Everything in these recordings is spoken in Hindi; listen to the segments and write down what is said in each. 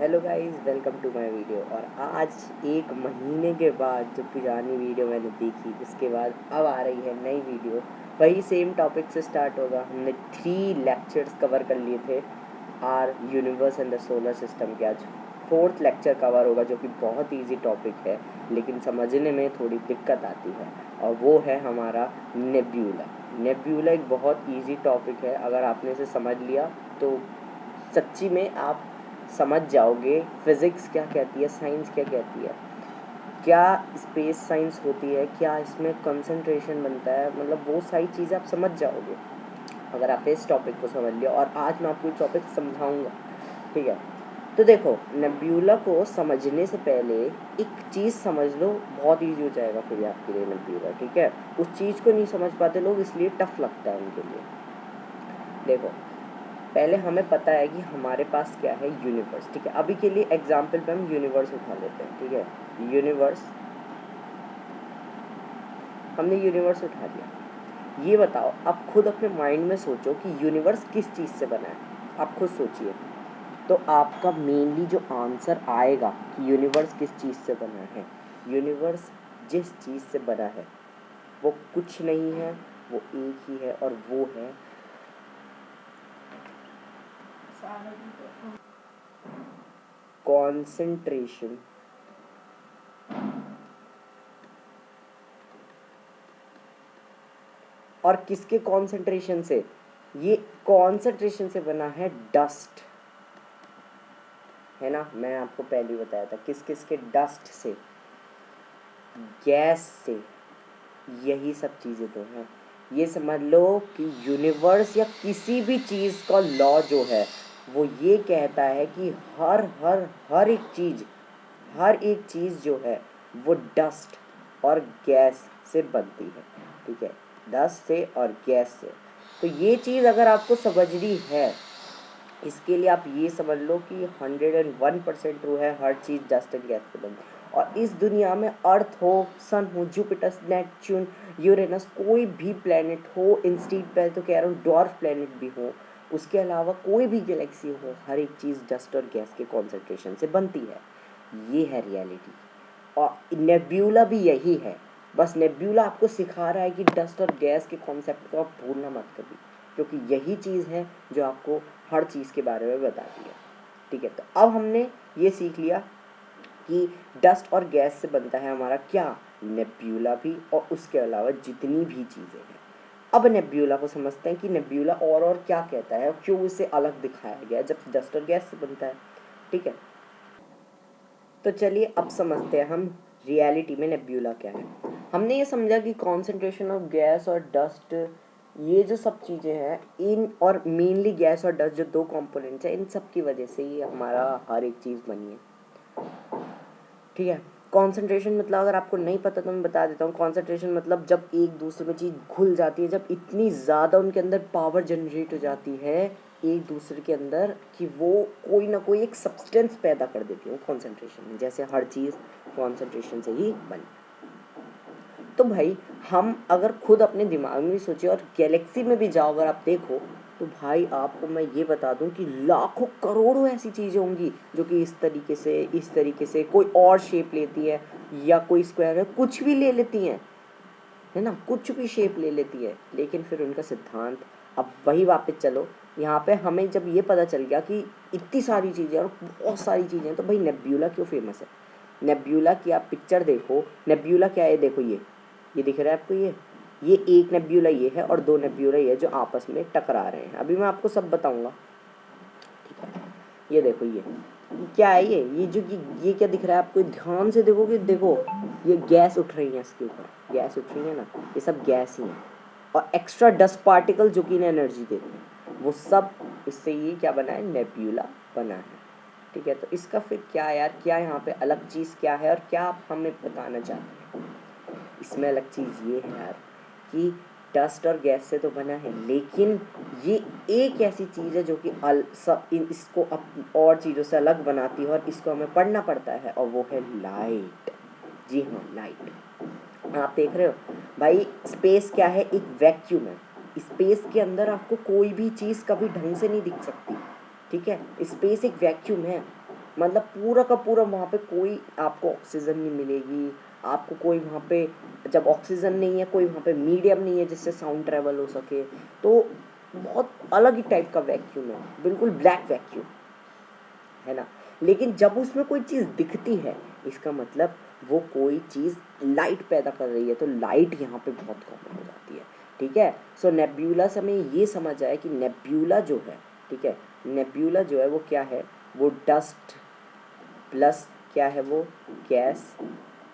Hello guys, welcome to my video. और आज एक महीने के बाद जो पुरानी वीडियो मैंने देखी उसके बाद अब आ रही है नई वीडियो। वही सेम टॉपिक से स्टार्ट होगा। हमने 3 लेक्चर्स कवर कर लिए थे our universe and the solar system के। आज 4th लेक्चर कवर होगा जो कि बहुत इजी टॉपिक है लेकिन समझने में थोड़ी दिक्कत आती है, और वो है हमारा नेब्यूला। नेब्यूला एक बहुत इजी टॉपिक है। अगर आपने इसे समझ लिया तो सच्ची में आप समझ जाओगे फिज़िक्स क्या कहती है, साइंस क्या कहती है, क्या स्पेस साइंस होती है, क्या इसमें कंसंट्रेशन बनता है, मतलब वो सारी चीज़ें आप समझ जाओगे अगर आपने इस टॉपिक को समझ लिया। और आज मैं आपको टॉपिक समझाऊंगा, ठीक है। तो देखो, नेब्यूला को समझने से पहले एक चीज़ समझ लो, बहुत ईजी हो जाएगा फिर आपके लिए नेब्यूला, ठीक है। उस चीज़ को नहीं समझ पाते लोग, इसलिए टफ लगता है उनके लिए। देखो, पहले हमें पता है कि हमारे पास क्या है, यूनिवर्स, ठीक है। अभी के लिए एग्जाम्पल पे हम यूनिवर्स उठा लेते हैं, ठीक है। यूनिवर्स, हमने यूनिवर्स उठा लिया। ये बताओ, आप खुद अपने माइंड में सोचो कि यूनिवर्स किस चीज़ से बना है। आप खुद सोचिए, तो आपका मेनली जो आंसर आएगा कि यूनिवर्स किस चीज़ से बना है, यूनिवर्स जिस चीज़ से बना है वो कुछ नहीं है, वो एक ही है, और वो है कॉन्सेंट्रेशन और किसके कॉन्सेंट्रेशन से, ये कॉन्सेंट्रेशन से बना है डस्ट, है ना। मैं आपको पहले ही बताया था किस किस के, डस्ट से, गैस से, यही सब चीज़ें तो हैं। ये समझ लो कि यूनिवर्स या किसी भी चीज़ का लॉ जो है वो ये कहता है कि हर हर हर एक चीज़ जो है वो डस्ट और गैस से बनती है, ठीक है। डस्ट से और गैस से। तो ये चीज़ अगर आपको समझनी है, इसके लिए आप ये समझ लो कि 101% ट्रू है, हर चीज़ डस्ट एंड गैस से बनती है। और इस दुनिया में अर्थ हो, सन हो, जुपिटर, नेपच्यून, यूरेनस, कोई भी प्लेनेट हो, इंस्टीट पे तो कह रहा हूँ डॉर्फ प्लेनेट भी हो, उसके अलावा कोई भी गैलेक्सी हो, हर एक चीज़ डस्ट और गैस के कॉन्सेंट्रेशन से बनती है। ये है रियलिटी। और नेब्यूला भी यही है। बस नेब्यूला आपको सिखा रहा है कि डस्ट और गैस के कॉन्सेप्ट को आप भूलना मत कभी, क्योंकि यही चीज़ है जो आपको हर चीज़ के बारे में बताती है, ठीक है। तो अब हमने ये सीख लिया कि डस्ट और गैस से बनता है हमारा क्या, नेब्यूला भी, और उसके अलावा जितनी भी चीज़ें हैं। अब नेब्यूला को समझते हैं कि नेब्यूला और क्या कहता है, क्यों इसे अलग दिखाया गया जब डस्ट और गैस से बनता है, ठीक है। तो चलिए अब समझते हैं हम रियलिटी में नेब्यूला क्या है। हमने ये समझा कि कॉन्सेंट्रेशन ऑफ गैस और डस्ट, ये जो सब चीज़ें हैं, इन और मेनली गैस और डस्ट जो 2 कंपोनेंट्स हैं, इन सब की वजह से ये हमारा हर एक चीज़ बनी है, ठीक है। कॉन्सेंट्रेशन मतलब, अगर आपको नहीं पता तो मैं बता देता हूँ। कॉन्सेंट्रेशन मतलब जब एक दूसरे में चीज़ घुल जाती है, जब इतनी ज़्यादा उनके अंदर पावर जनरेट हो जाती है एक दूसरे के अंदर कि वो कोई ना कोई एक सब्सटेंस पैदा कर देती है, वो कॉन्सेंट्रेशन में। जैसे हर चीज़ कॉन्सेंट्रेशन से ही बनी। तो भाई, हम अगर खुद अपने दिमाग में भी सोचे और गैलेक्सी में भी जाओ, अगर आप देखो, तो भाई आपको मैं ये बता दूं कि लाखों करोड़ों ऐसी चीज़ें होंगी जो कि इस तरीके से कोई और शेप लेती है, या कोई स्क्वायर है, कुछ भी ले लेती हैं, है ना, कुछ भी शेप ले लेती है। लेकिन फिर उनका सिद्धांत, अब वही वापस चलो, यहाँ पे हमें जब ये पता चल गया कि इतनी सारी चीज़ें और बहुत सारी चीज़ें, तो भाई नेब्यूला क्यों फेमस है। नेब्यूला की आप पिक्चर देखो, नेब्यूला क्या है, देखो ये दिख रहा है आपको, ये एक नेब्यूला ये है और 2 नेब्यूला ये है जो आपस में टकरा रहे हैं। अभी मैं आपको सब बताऊंगा, ठीक है। ये देखो, ये क्या है, ये जो ये क्या दिख रहा है आपको, ध्यान से देखोगे, देखो ये गैस उठ रही है, इसके ऊपर गैस उठ रही है ना, ये सब गैस ही है। और एक्स्ट्रा डस्ट पार्टिकल जो कि इन्हें एनर्जी देते हैं, वो सब, इससे ये क्या बना है, नेब्यूला बना है, ठीक है। तो इसका फिर क्या यार, क्या यहाँ पे अलग चीज़ क्या है, और क्या आप हमें बताना चाहते हैं। इसमें अलग चीज़ ये है यार कि डस्ट और गैस से तो बना है, लेकिन ये एक ऐसी चीज़ है जो कि इसको और चीज़ों से अलग बनाती है, और इसको हमें पढ़ना पड़ता है, और वो है लाइट। जी हाँ, लाइट। आप देख रहे हो भाई, स्पेस क्या है, एक वैक्यूम है। स्पेस के अंदर आपको कोई भी चीज़ कभी ढंग से नहीं दिख सकती, ठीक है। स्पेस एक वैक्यूम है, मतलब पूरा का पूरा वहाँ पे कोई आपको ऑक्सीजन नहीं मिलेगी, आपको कोई वहाँ पे, जब ऑक्सीजन नहीं है कोई वहाँ पे मीडियम नहीं है जिससे साउंड ट्रेवल हो सके, तो बहुत अलग ही टाइप का वैक्यूम है, बिल्कुल ब्लैक वैक्यूम है ना। लेकिन जब उसमें कोई चीज़ दिखती है, इसका मतलब वो कोई चीज़ लाइट पैदा कर रही है, तो लाइट यहाँ पे बहुत कॉमन हो जाती है, ठीक है। सो नेब्यूला से हमें ये समझ आया कि नेब्यूला जो है, ठीक है, नेब्यूला जो है वो क्या है, वो डस्ट प्लस क्या है, वो गैस,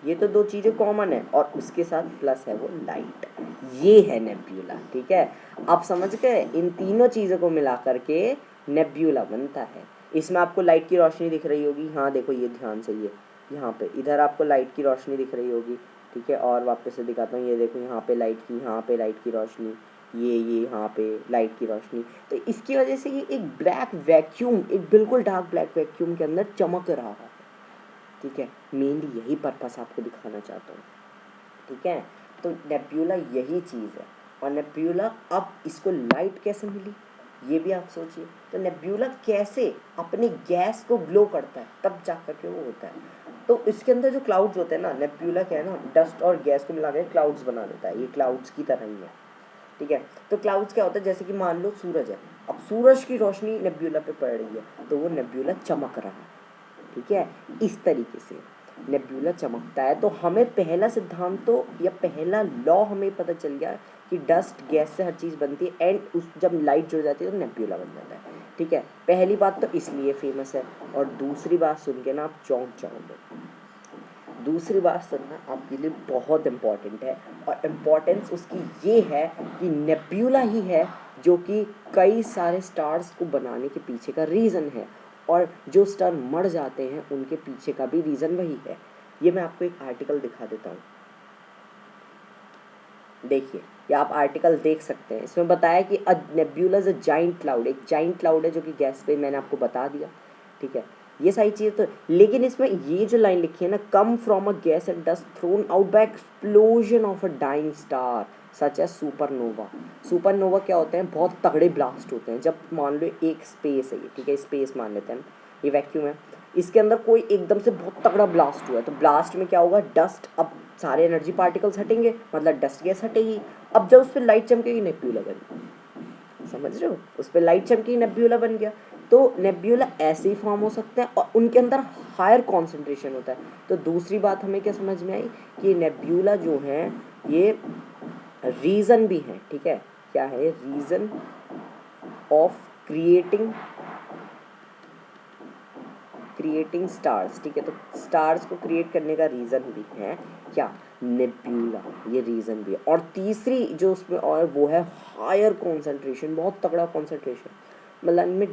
ये तो दो चीज़ें कॉमन है, और उसके साथ प्लस है वो लाइट, ये है नेब्यूला, ठीक है। आप समझ गए, इन तीनों चीज़ों को मिला करके नेब्यूला बनता है। इसमें आपको लाइट की रोशनी दिख रही होगी, हाँ देखो ये ध्यान से, ये यहाँ पे इधर आपको लाइट की रोशनी दिख रही होगी, ठीक है। और वापस से दिखाता हूँ, ये देखो यहाँ पे लाइट की, यहाँ पे लाइट की रोशनी, ये यहाँ पे लाइट की रोशनी। तो इसकी वजह से ये एक ब्लैक वैक्यूम, एक बिल्कुल डार्क ब्लैक वैक्यूम के अंदर चमक रहा है, ठीक है। मेनली यही पर्पस आपको दिखाना चाहता हूँ, ठीक है। तो नेब्यूला यही चीज़ है। और नेब्यूला, अब इसको लाइट कैसे मिली ये भी आप सोचिए। तो नेब्यूला कैसे अपने गैस को ग्लो करता है, तब जा कर के वो होता है। तो इसके अंदर जो क्लाउड्स होते हैं ना, नेब्यूला क्या है ना, डस्ट और गैस को मिला के क्लाउड्स बना देता है, ये क्लाउड्स की तरह ही है, ठीक है। तो क्लाउड्स क्या होता है, जैसे कि मान लो सूरज है, अब सूरज की रोशनी नेब्यूला पे पड़ रही है, तो वो नेब्यूला चमक रहा है, ठीक है। इस तरीके से नेब्यूला चमकता है। तो हमें पहला सिद्धांत तो, या पहला लॉ हमें पता चल गया कि डस्ट गैस से हर चीज़ बनती है, एंड उस जब लाइट जुड़ जाती है तो नेब्यूला बन जाता है, ठीक है। पहली बात तो इसलिए फेमस है। और दूसरी बात सुन के ना आप चौंक जाओगे, दूसरी बात सुनना आपके लिए बहुत इम्पॉर्टेंट है, और इम्पॉर्टेंस उसकी ये है कि नेब्यूला ही है जो कि कई सारे स्टार्स को बनाने के पीछे का रीज़न है, और जो स्टार मर जाते हैं उनके पीछे का भी रीज़न वही है। ये मैं आपको एक आर्टिकल दिखा देता हूँ, देखिए, ये आप आर्टिकल देख सकते हैं। इसमें बताया कि a nebula is a giant cloud, एक जाइंट क्लाउड है जो कि गैस पे, मैंने आपको बता दिया, ठीक है। ये सारी चीज़ें तो, लेकिन इसमें ये जो लाइन लिखी है ना, come from a gas and dust thrown out by explosion of a dying star such as supernova. Supernova क्या होते हैं, बहुत तगड़े ब्लास्ट होते हैं। जब मान लो एक स्पेस है ये, ठीक है, स्पेस मान लेते हैं, ये वैक्यूम है, इसके अंदर कोई एकदम से बहुत तगड़ा ब्लास्ट हुआ है, तो ब्लास्ट में क्या होगा, डस्ट, अब सारे एनर्जी पार्टिकल्स हटेंगे, मतलब डस्ट गैस हटेगी। अब जब उस पर लाइट चमकेगी, नेब्यूला बन गया, समझ रहे हो, उस पर लाइट चमकी, नेब्यूला बन गया। तो नेब्यूला ऐसे ही फॉर्म हो सकते हैं, और उनके अंदर हायर कॉन्सेंट्रेशन होता है। तो दूसरी बात हमें क्या समझ में आई कि नेब्यूला जो है ये रीज़न भी है, ठीक है, क्या है, रीज़न ऑफ क्रिएटिंग स्टार्स, ठीक है। तो स्टार्स को क्रिएट करने का रीज़न भी है क्या, नेब्यूला, ये रीज़न भी है। और तीसरी जो उसमें और वो है हायर कॉन्सेंट्रेशन, बहुत तगड़ा कॉन्सेंट्रेशन, मतलब इनमें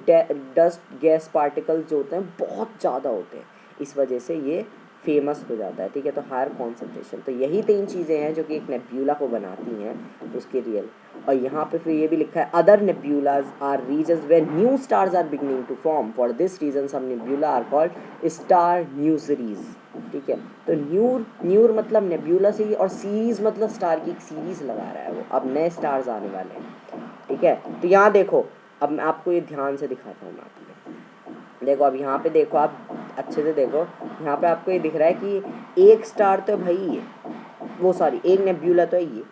डस्ट गैस पार्टिकल्स जो होते हैं बहुत ज़्यादा होते हैं, इस वजह से ये फेमस हो जाता है, ठीक है। तो हायर कॉन्सेंट्रेशन, तो यही तीन चीज़ें हैं जो कि एक नेब्यूला को बनाती हैं उसके रियल। और यहाँ पे फिर ये भी लिखा है, other nebulas are regions where new stars are beginning to form, for this reason some nebula are called star nurseries, ठीक है। तो न्यूर मतलब नेब्यूला से ही, और सीरीज मतलब स्टार की एक सीरीज लगा रहा है वो, अब नए स्टार्स आने वाले हैं, ठीक है। तो यहाँ देखो, अब मैं आपको ये ध्यान से दिखाता हूँ, मैं आपको देखो, अब यहाँ पे देखो, आप अच्छे से देखो, यहाँ पे आपको ये दिख रहा है कि एक स्टार तो भाई ये, वो सॉरी, एक नेब्यूला तो है ये,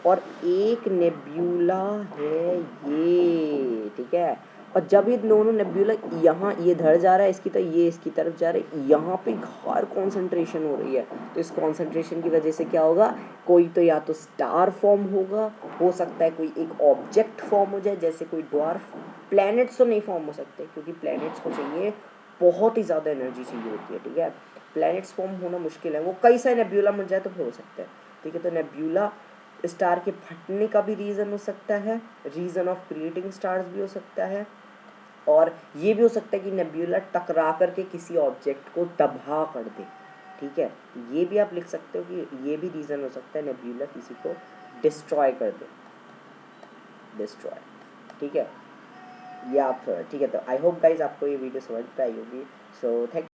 और एक नेब्यूला है ये, ठीक है। और जब ये दोनों नेब्यूला यहाँ ये धर जा रहा है इसकी, तो ये इसकी तरफ जा रहा है, यहाँ पे हायर कॉन्सेंट्रेशन हो रही है, तो इस कॉन्सेंट्रेशन की वजह से क्या होगा, कोई तो या तो स्टार फॉर्म होगा, हो सकता है कोई एक ऑब्जेक्ट फॉर्म हो जाए, जैसे कोई ड्वार्फ। प्लैनेट्स तो नहीं फॉर्म हो सकते, क्योंकि प्लैनेट्स को चाहिए बहुत ही ज़्यादा एनर्जी चाहिए होती है, ठीक है। प्लैनेट्स फॉर्म होना मुश्किल है, वो कई सारे नेब्यूला मिल जाए तो फिर हो सकता है, ठीक है। तो नेब्यूला स्टार के फटने का भी रीज़न हो सकता है, रीज़न ऑफ क्रिएटिंग स्टार्स भी हो सकता है, और ये भी हो सकता है कि नेब्यूला टकरा करके किसी ऑब्जेक्ट को तबाह कर दे, ठीक है। ये भी आप लिख सकते हो कि ये भी रीज़न हो सकता है नेब्यूला किसी को डिस्ट्रॉय कर दे, डिस्ट्रॉय, ठीक है। ये आप, ठीक है। तो आई होप गाइज आपको ये वीडियो समझ में आई होगी। So thank